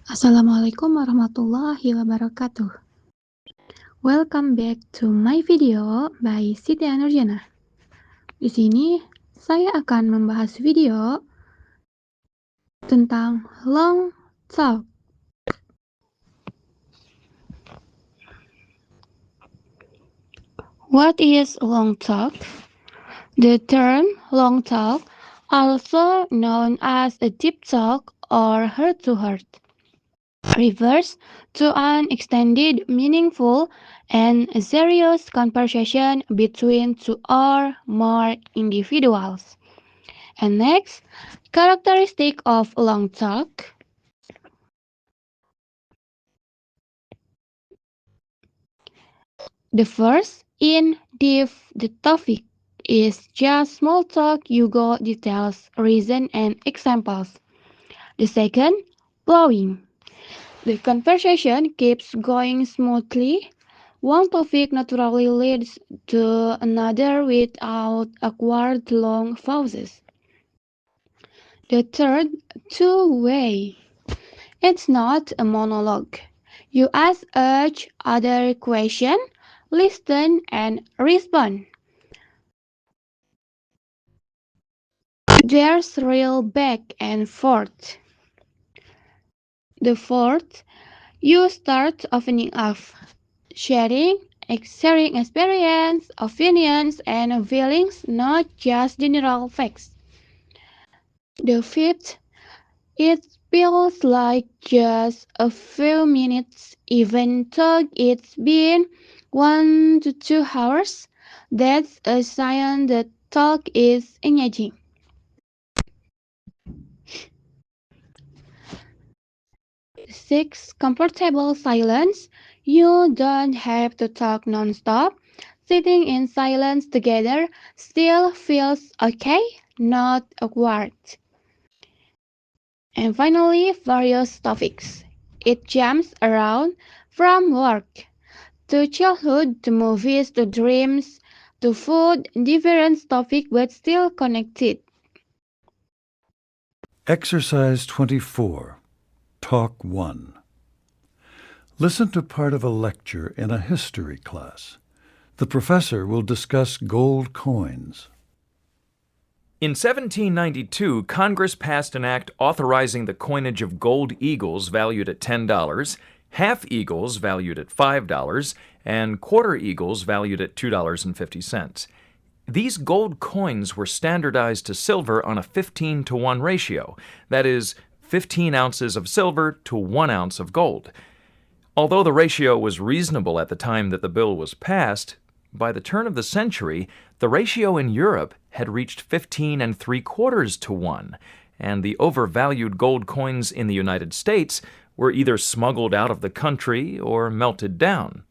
Assalamualaikum warahmatullahi wabarakatuh. Welcome back to my video by Siti Anurjana. Di sini saya akan membahas video tentang long talk. What is long talk? The term long talk, also known as a deep talk or heart-to-heart, refers to an extended, meaningful, and serious conversation between two or more individuals. And next, characteristic of long talk. The first, in depth the topic is just small talk, you go details, reason, and examples. The second, flowing. The conversation keeps going smoothly. One topic naturally leads to another without awkward long pauses. The third, two-way. It's not a monologue. You ask each other question, listen, and respond. There's real back and forth. The fourth, you start opening up, sharing experience, opinions, and feelings, not just general facts. The fifth, it feels like just a few minutes, even though it's been 1 to 2 hours. That's a sign that talk is engaging. Six, comfortable silence. You don't have to talk non-stop. Sitting in silence together still feels okay, not awkward. And finally, various topics. It jumps around from work to childhood to movies to dreams to food, different topic but still connected. Exercise 24, Talk 1. Listen to part of a lecture in a history class. The professor will discuss gold coins. In 1792, Congress passed an act authorizing the coinage of gold eagles valued at $10, half eagles valued at $5, and quarter eagles valued at $2.50. These gold coins were standardized to silver on a 15-to-1 ratio, that is, 15 ounces of silver to 1 ounce of gold. Although the ratio was reasonable at the time that the bill was passed, by the turn of the century, the ratio in Europe had reached 15 3/4 to 1, and the overvalued gold coins in the United States were either smuggled out of the country or melted down.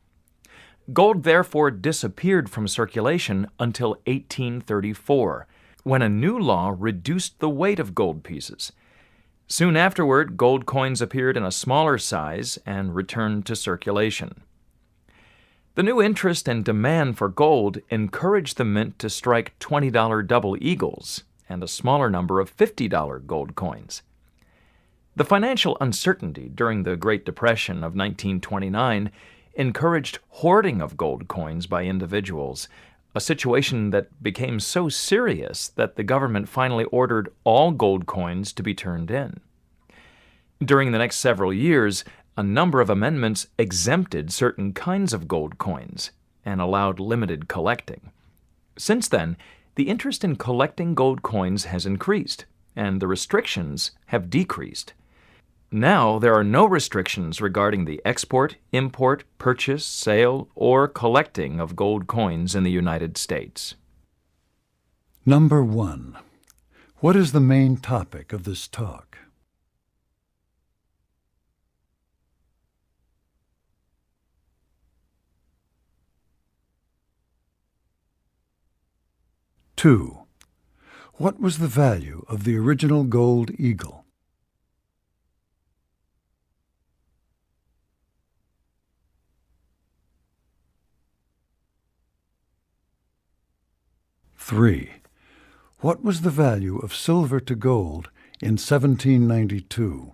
Gold therefore disappeared from circulation until 1834, when a new law reduced the weight of gold pieces. Soon afterward, gold coins appeared in a smaller size and returned to circulation. The new interest and demand for gold encouraged the mint to strike $20 double eagles and a smaller number of $50 gold coins. The financial uncertainty during the Great Depression of 1929 encouraged hoarding of gold coins by individuals, a situation that became so serious that the government finally ordered all gold coins to be turned in. During the next several years, a number of amendments exempted certain kinds of gold coins and allowed limited collecting. Since then, the interest in collecting gold coins has increased, and the restrictions have decreased. Now there are no restrictions regarding the export, import, purchase, sale, or collecting of gold coins in the United States. Number 1. What is the main topic of this talk? Two. What was the value of the original gold eagle? 3. What was the value of silver to gold in 1792?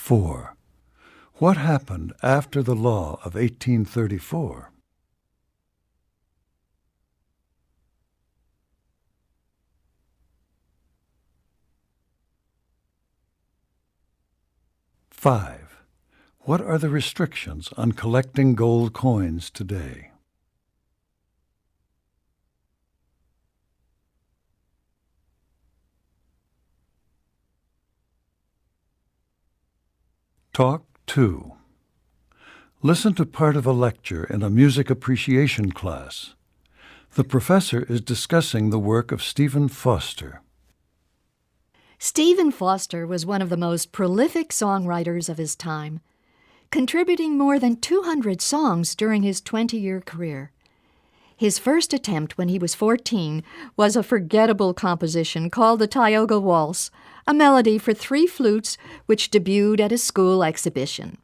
4. What happened after the law of 1834? 5. What are the restrictions on collecting gold coins today? 2. Listen to part of a lecture in a music appreciation class. The professor is discussing the work of Stephen Foster. Stephen Foster was one of the most prolific songwriters of his time, contributing more than 200 songs during his 20-year career. His first attempt when he was 14 was a forgettable composition called the Tioga Waltz, a melody for 3 flutes which debuted at a school exhibition.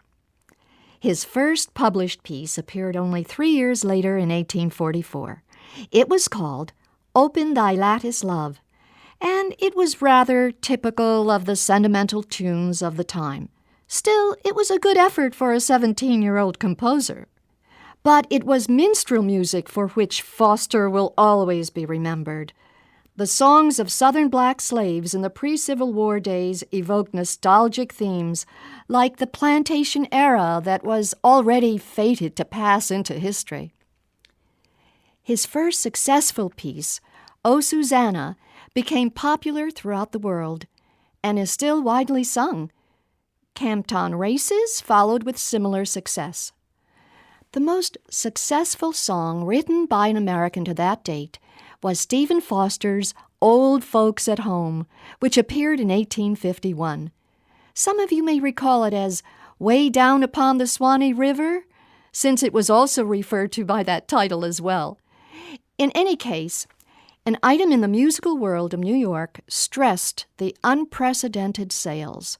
His first published piece appeared only 3 years later in 1844. It was called Open Thy Lattice, Love, and it was rather typical of the sentimental tunes of the time. Still, it was a good effort for a 17-year-old composer. But it was minstrel music for which Foster will always be remembered. The songs of Southern black slaves in the pre-Civil War days evoked nostalgic themes, like the plantation era that was already fated to pass into history. His first successful piece, O Susanna, became popular throughout the world and is still widely sung. Campton Races followed with similar success. The most successful song written by an American to that date was Stephen Foster's Old Folks at Home, which appeared in 1851. Some of you may recall it as Way Down Upon the Swanee River, since it was also referred to by that title as well. In any case, an item in the musical world of New York stressed the unprecedented sales.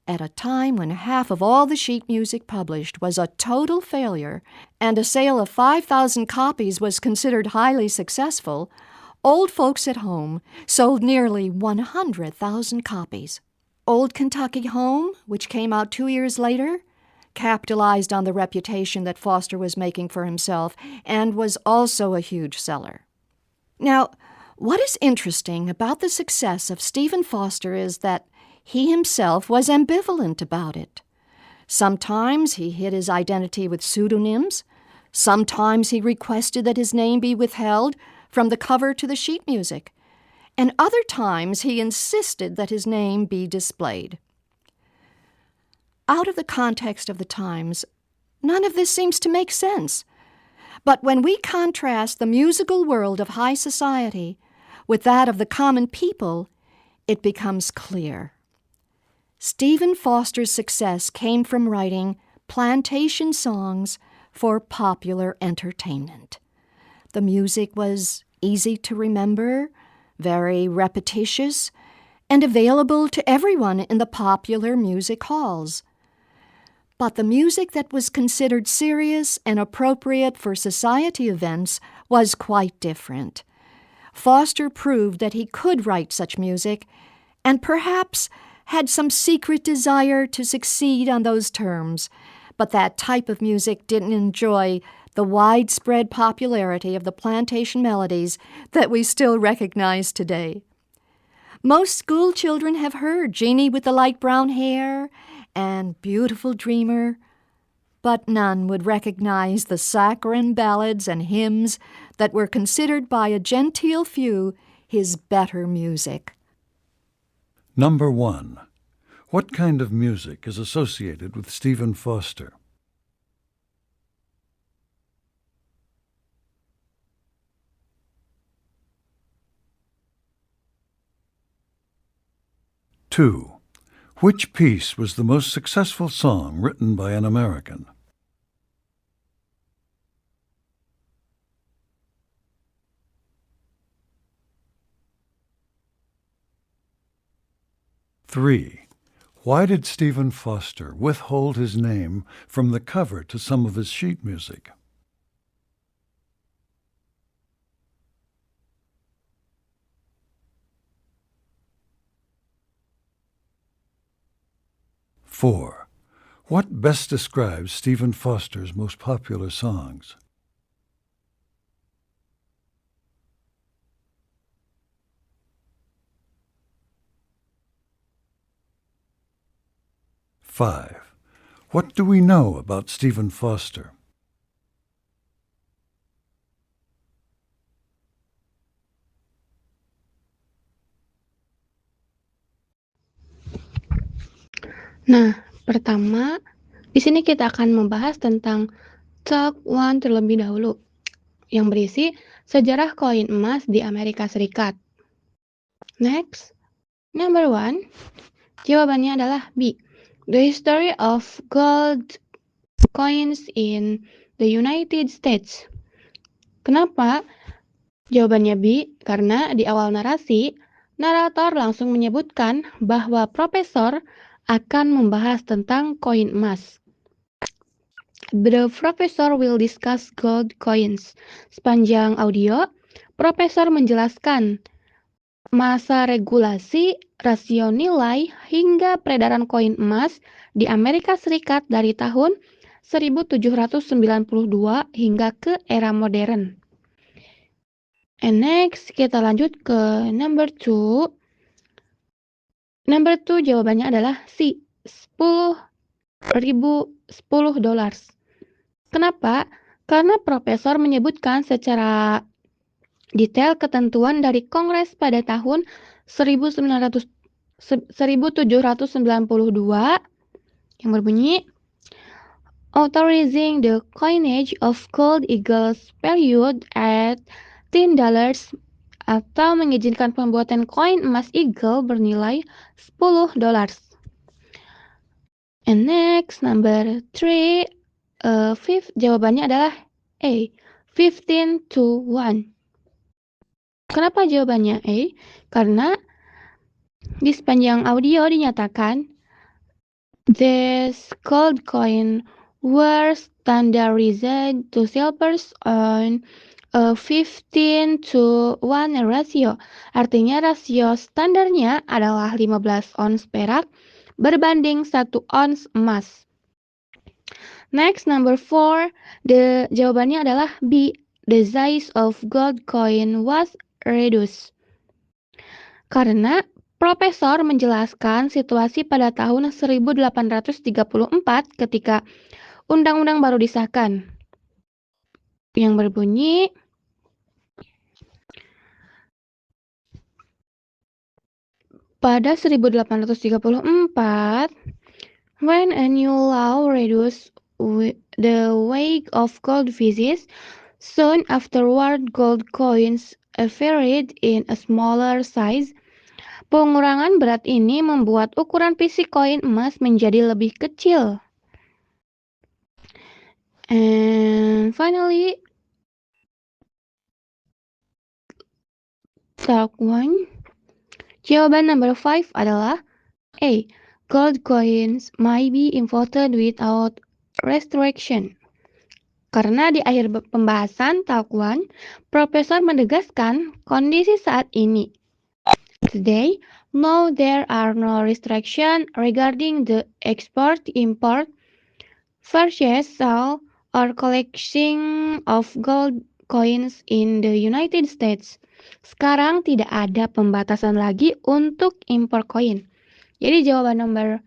At a time when half of all the sheet music published was a total failure and a sale of 5,000 copies was considered highly successful, Old Folks at Home sold nearly 100,000 copies. Old Kentucky Home, which came out 2 years later, capitalized on the reputation that Foster was making for himself and was also a huge seller. Now, what is interesting about the success of Stephen Foster is that he himself was ambivalent about it. Sometimes he hid his identity with pseudonyms. Sometimes he requested that his name be withheld from the cover to the sheet music. And other times he insisted that his name be displayed. Out of the context of the times, none of this seems to make sense. But when we contrast the musical world of high society with that of the common people, it becomes clear. Stephen Foster's success came from writing plantation songs for popular entertainment. The music was easy to remember, very repetitious, and available to everyone in the popular music halls. But the music that was considered serious and appropriate for society events was quite different. Foster proved that he could write such music, and perhaps had some secret desire to succeed on those terms, but that type of music didn't enjoy the widespread popularity of the plantation melodies that we still recognize today. Most school children have heard Jeannie with the Light Brown Hair and Beautiful Dreamer, but none would recognize the saccharine ballads and hymns that were considered by a genteel few his better music. Number 1. What kind of music is associated with Stephen Foster? Two. Which piece was the most successful song written by an American? 3. Why did Stephen Foster withhold his name from the cover to some of his sheet music? 4. What best describes Stephen Foster's most popular songs? 5. What do we know about Stephen Foster? 'Pertama, di sini kita akan membahas tentang Talk 1 terlebih dahulu, yang berisi sejarah koin emas di Amerika Serikat. Next, number 1, jawabannya adalah B. The history of gold coins in the United States. Kenapa? Jawabannya B, karena di awal narasi, narator langsung menyebutkan bahwa profesor akan membahas tentang koin emas. The professor will discuss gold coins. Sepanjang audio, profesor menjelaskan masa regulasi, rasio nilai, hingga peredaran koin emas di Amerika Serikat dari tahun 1792 hingga ke era modern. And next, kita lanjut ke number 2. Number 2 jawabannya adalah C, $10,000. Kenapa? Karena profesor menyebutkan secara detail ketentuan dari Kongres pada tahun 1792 yang berbunyi authorizing the coinage of gold eagles valued at $10 atau mengizinkan pembuatan koin emas eagle bernilai $10. And next, number 3, fifth jawabannya adalah A, 15-1. Kenapa jawabannya A? Karena di sepanjang audio dinyatakan this gold coin were standardized to silvers on a 15-1 ratio. Artinya rasio standarnya adalah 15 ons perak berbanding 1 ons emas. Next, number 4, jawabannya adalah B. The size of gold coin was reduced. Karena profesor menjelaskan situasi pada tahun 1834 ketika undang-undang baru disahkan. Yang berbunyi, pada 1834, when a new law reduced the weight of gold pieces, soon afterward gold coins varied in a smaller size. Pengurangan berat ini membuat ukuran fisik koin emas menjadi lebih kecil. And finally, talk 1. Jawaban number 5 adalah A. Gold coins might be imported without restriction. Karena di akhir pembahasan talk 1, profesor menegaskan kondisi saat ini. Today, no, there are no restrictions regarding the export, import, purchase, sale, or collection of gold coins in the United States. Sekarang tidak ada pembatasan lagi untuk impor koin. Jadi jawaban nomor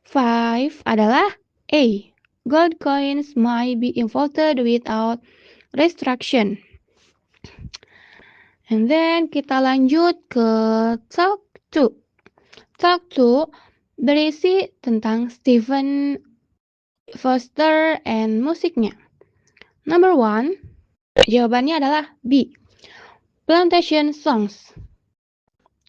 5 adalah A. Gold coins might be imported without restriction. And then kita lanjut ke talk 2. Talk 2 berisi tentang Stephen Foster and musiknya. Number 1, jawabannya adalah B. Plantation songs.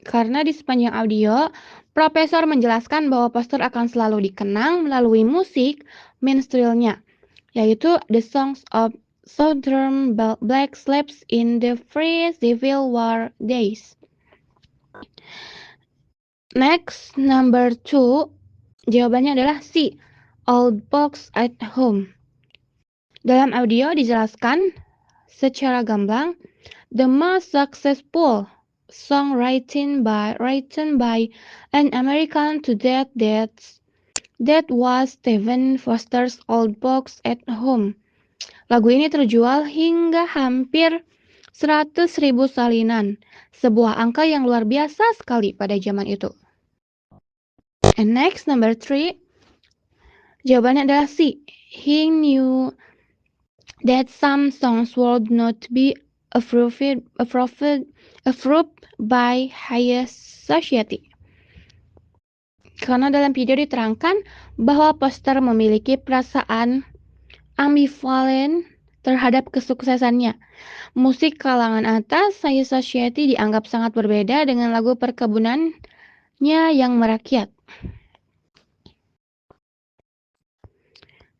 Karena di sepanjang audio, profesor menjelaskan bahwa Foster akan selalu dikenang melalui musik minstrelnya, yaitu the songs of Southern black slaves in the free Civil War days. Next, number 2, jawabannya adalah C. Old folks at home. Dalam audio dijelaskan secara gamblang, the most successful song written by an American to date dates That was Stephen Foster's Old Box at Home. Lagu ini terjual hingga hampir 100.000 salinan, sebuah angka yang luar biasa sekali pada zaman itu. And next, number 3. Jawabannya adalah C. He knew that some songs would not be approved by high society. Karena dalam video diterangkan bahwa Foster memiliki perasaan ambivalen terhadap kesuksesannya. Musik kalangan atas high society dianggap sangat berbeda dengan lagu perkebunannya yang merakyat.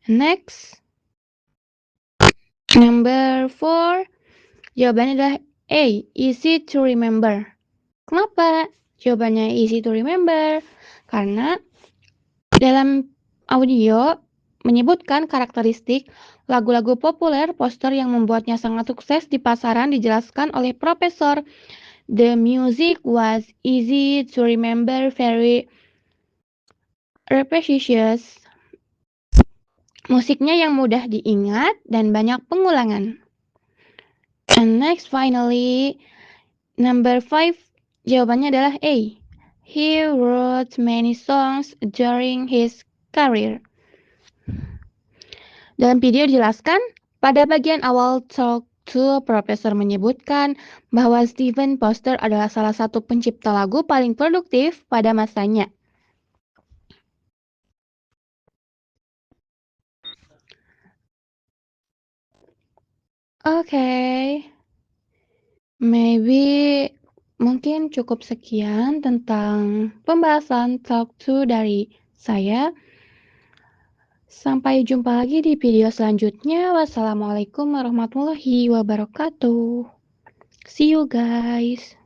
Next, number 4. Jawabannya adalah A. Easy to remember. Kenapa jawabannya easy to remember? Karena dalam audio menyebutkan karakteristik lagu-lagu populer Foster yang membuatnya sangat sukses di pasaran dijelaskan oleh Profesor. The music was easy to remember, very repetitious. Musiknya yang mudah diingat dan banyak pengulangan. And next, finally, number 5. Jawabannya adalah A. He wrote many songs during his career. Dalam video dijelaskan, pada bagian awal talk to, Profesor menyebutkan bahwa Stephen Foster adalah salah satu pencipta lagu paling produktif pada masanya. Oke. Mungkin cukup sekian tentang pembahasan talk to dari saya. Sampai jumpa lagi di video selanjutnya. Wassalamualaikum warahmatullahi wabarakatuh. See you guys.